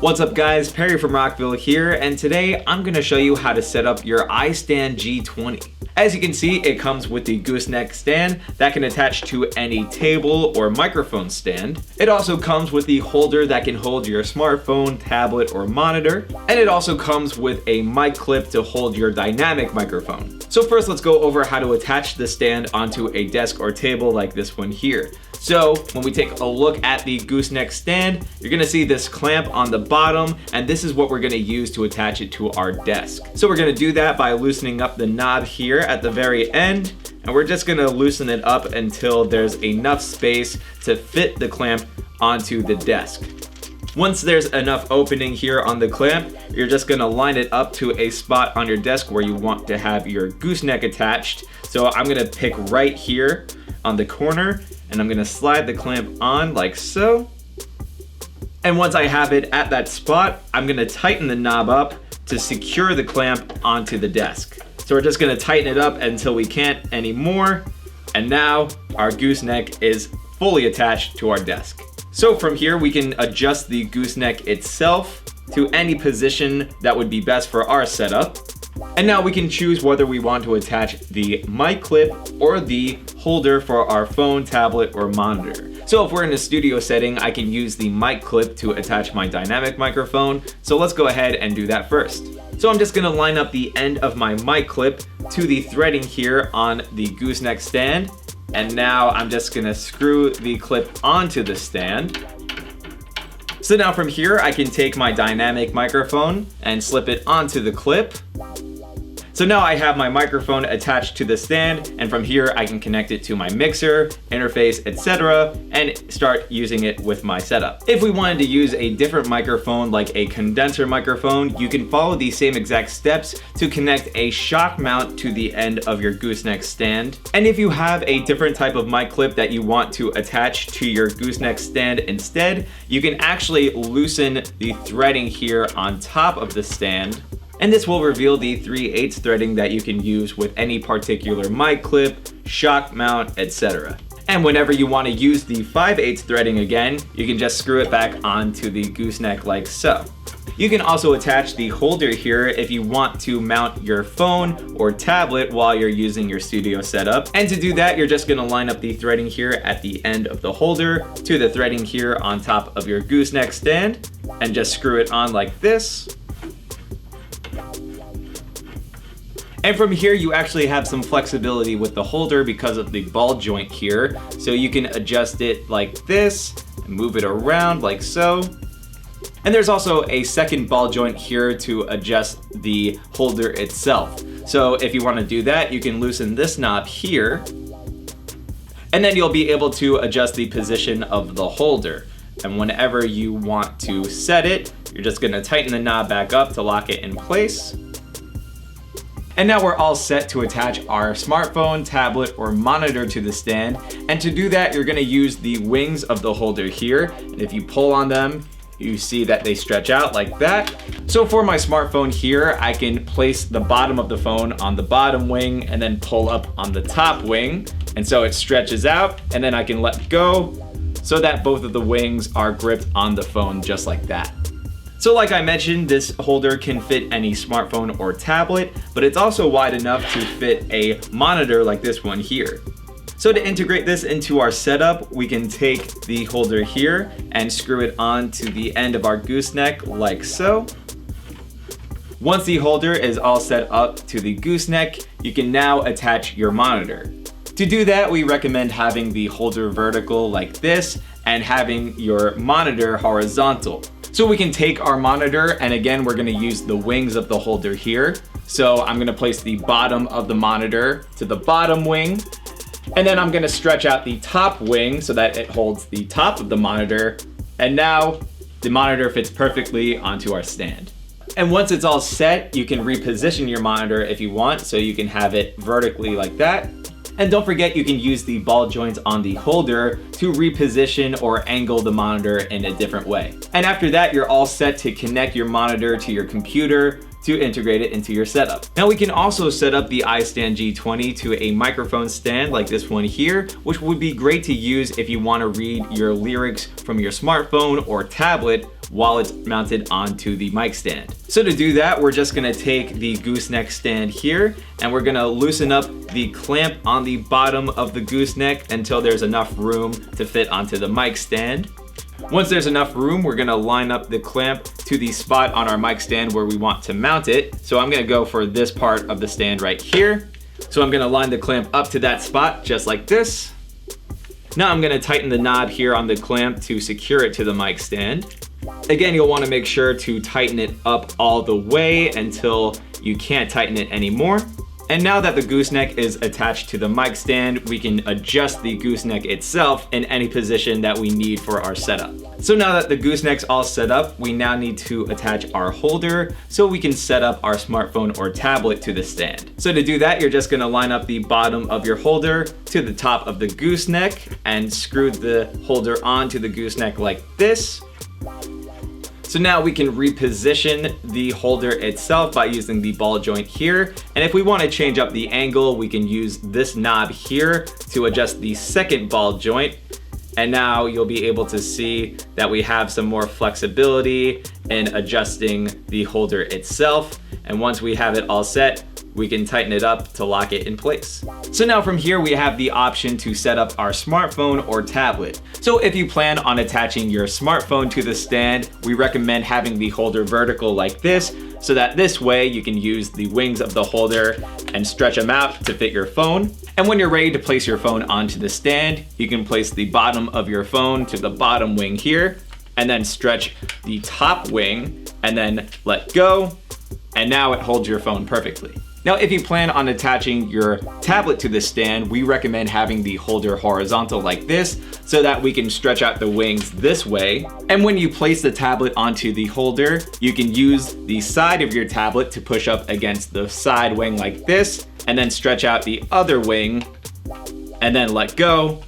What's up guys, Perry from Rockville here, and today I'm going to show you how to set up your iStand G20. As you can see, it comes with the Gooseneck stand that can attach to any table or microphone stand. It also comes with the holder that can hold your smartphone, tablet, or monitor. And it also comes with a mic clip to hold your dynamic microphone. So first let's go over how to attach the stand onto a desk or table like this one here. So when we take a look at the Gooseneck stand, you're gonna see this clamp on the bottom, and this is what we're gonna use to attach it to our desk. So we're gonna do that by loosening up the knob here at the very end, and we're just gonna loosen it up until there's enough space to fit the clamp onto the desk. Once there's enough opening here on the clamp, you're just gonna line it up to a spot on your desk where you want to have your gooseneck attached. So I'm gonna pick right here on the corner, and I'm gonna slide the clamp on like so. And once I have it at that spot, I'm gonna tighten the knob up to secure the clamp onto the desk. So we're just gonna tighten it up until we can't anymore. And now our gooseneck is fully attached to our desk. So from here, we can adjust the gooseneck itself to any position that would be best for our setup. And now we can choose whether we want to attach the mic clip or the holder for our phone, tablet, or monitor. So if we're in a studio setting, I can use the mic clip to attach my dynamic microphone. So let's go ahead and do that first. So I'm just gonna line up the end of my mic clip to the threading here on the gooseneck stand. And now I'm just gonna screw the clip onto the stand. So now from here, I can take my dynamic microphone and slip it onto the clip. So now I have my microphone attached to the stand, and from here I can connect it to my mixer, interface, etc., and start using it with my setup. If we wanted to use a different microphone, like a condenser microphone, you can follow the same exact steps to connect a shock mount to the end of your gooseneck stand. And if you have a different type of mic clip that you want to attach to your gooseneck stand instead, you can actually loosen the threading here on top of the stand. And this will reveal the 3/8 threading that you can use with any particular mic clip, shock mount, etc. And whenever you want to use the 5/8 threading again, you can just screw it back onto the gooseneck like so. You can also attach the holder here if you want to mount your phone or tablet while you're using your studio setup. And to do that, you're just gonna line up the threading here at the end of the holder to the threading here on top of your gooseneck stand, and just screw it on like this. And from here, you actually have some flexibility with the holder because of the ball joint here. So you can adjust it like this, and move it around like so. And there's also a second ball joint here to adjust the holder itself. So if you want to do that, you can loosen this knob here. And then you'll be able to adjust the position of the holder. And whenever you want to set it, you're just going to tighten the knob back up to lock it in place. And now we're all set to attach our smartphone, tablet, or monitor to the stand. And to do that, you're gonna use the wings of the holder here. And if you pull on them, you see that they stretch out like that. So for my smartphone here, I can place the bottom of the phone on the bottom wing and then pull up on the top wing. And so it stretches out, and then I can let go so that both of the wings are gripped on the phone just like that. So like I mentioned, this holder can fit any smartphone or tablet, but it's also wide enough to fit a monitor like this one here. So to integrate this into our setup, we can take the holder here and screw it on to the end of our gooseneck like so. Once the holder is all set up to the gooseneck, you can now attach your monitor. To do that, we recommend having the holder vertical like this and having your monitor horizontal. So we can take our monitor, and again, we're gonna use the wings of the holder here. So I'm gonna place the bottom of the monitor to the bottom wing, and then I'm gonna stretch out the top wing so that it holds the top of the monitor. And now the monitor fits perfectly onto our stand. And once it's all set, you can reposition your monitor if you want, so you can have it vertically like that. And don't forget, you can use the ball joints on the holder to reposition or angle the monitor in a different way. And after that, you're all set to connect your monitor to your computer, to to integrate it into your setup. Now we can also set up the iStand G20 to a microphone stand like this one here, which would be great to use if you want to read your lyrics from your smartphone or tablet while it's mounted onto the mic stand. So to do that, we're just gonna take the gooseneck stand here and we're gonna loosen up the clamp on the bottom of the gooseneck until there's enough room to fit onto the mic stand. Once there's enough room, we're gonna line up the clamp to the spot on our mic stand where we want to mount it. So I'm gonna go for this part of the stand right here. So I'm gonna line the clamp up to that spot just like this. Now I'm gonna tighten the knob here on the clamp to secure it to the mic stand. Again, you'll want to make sure to tighten it up all the way until you can't tighten it anymore. And now that the gooseneck is attached to the mic stand, we can adjust the gooseneck itself in any position that we need for our setup. So now that the gooseneck's all set up, we now need to attach our holder so we can set up our smartphone or tablet to the stand. So to do that, you're just gonna line up the bottom of your holder to the top of the gooseneck and screw the holder onto the gooseneck like this. So now we can reposition the holder itself by using the ball joint here. And if we want to change up the angle, we can use this knob here to adjust the second ball joint. And now you'll be able to see that we have some more flexibility in adjusting the holder itself. And once we have it all set, we can tighten it up to lock it in place. So now from here, we have the option to set up our smartphone or tablet. So if you plan on attaching your smartphone to the stand, we recommend having the holder vertical like this, so that this way you can use the wings of the holder and stretch them out to fit your phone. And when you're ready to place your phone onto the stand, you can place the bottom of your phone to the bottom wing here, and then stretch the top wing and then let go. And now it holds your phone perfectly. Now, if you plan on attaching your tablet to the stand, we recommend having the holder horizontal like this so that we can stretch out the wings this way. And when you place the tablet onto the holder, you can use the side of your tablet to push up against the side wing like this, and then stretch out the other wing and then let go.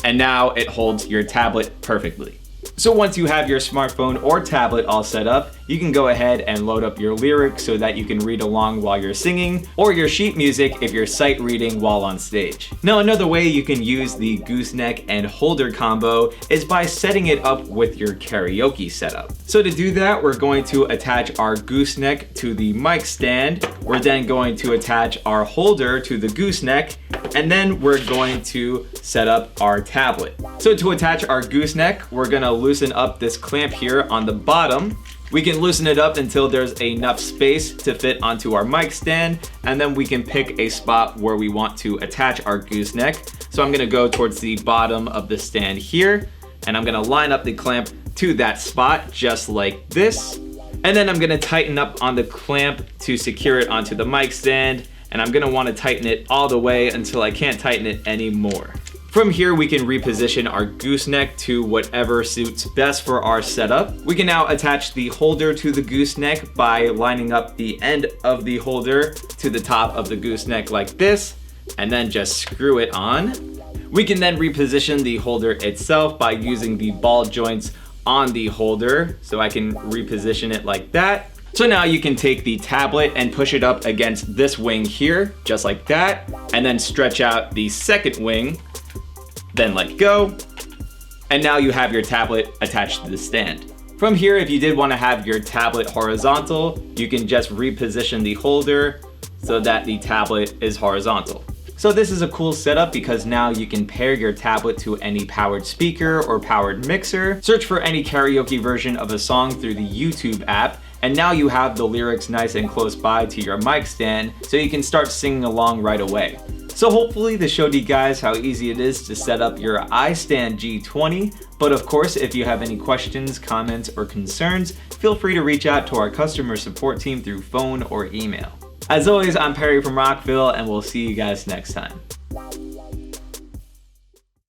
And now it holds your tablet perfectly. So once you have your smartphone or tablet all set up, you can go ahead and load up your lyrics so that you can read along while you're singing, or your sheet music if you're sight reading while on stage. Now, another way you can use the gooseneck and holder combo is by setting it up with your karaoke setup. So to do that, we're going to attach our gooseneck to the mic stand. We're then going to attach our holder to the gooseneck, and then we're going to set up our tablet. So to attach our gooseneck, we're gonna loosen up this clamp here on the bottom. We can loosen it up until there's enough space to fit onto our mic stand, and then we can pick a spot where we want to attach our gooseneck. So I'm gonna go towards the bottom of the stand here, and I'm gonna line up the clamp to that spot just like this. And then I'm gonna tighten up on the clamp to secure it onto the mic stand, and I'm gonna wanna tighten it all the way until I can't tighten it anymore. From here, we can reposition our gooseneck to whatever suits best for our setup. We can now attach the holder to the gooseneck by lining up the end of the holder to the top of the gooseneck like this, and then just screw it on. We can then reposition the holder itself by using the ball joints on the holder, so I can reposition it like that. So now you can take the tablet and push it up against this wing here, just like that, and then stretch out the second wing, then let go, and now you have your tablet attached to the stand. From here, if you did want to have your tablet horizontal, you can just reposition the holder so that the tablet is horizontal. So this is a cool setup because now you can pair your tablet to any powered speaker or powered mixer, search for any karaoke version of a song through the YouTube app, and now you have the lyrics nice and close by to your mic stand so you can start singing along right away. So hopefully this showed you guys how easy it is to set up your iStand G20. But of course, if you have any questions, comments, or concerns, feel free to reach out to our customer support team through phone or email. As always, I'm Perry from Rockville, and we'll see you guys next time.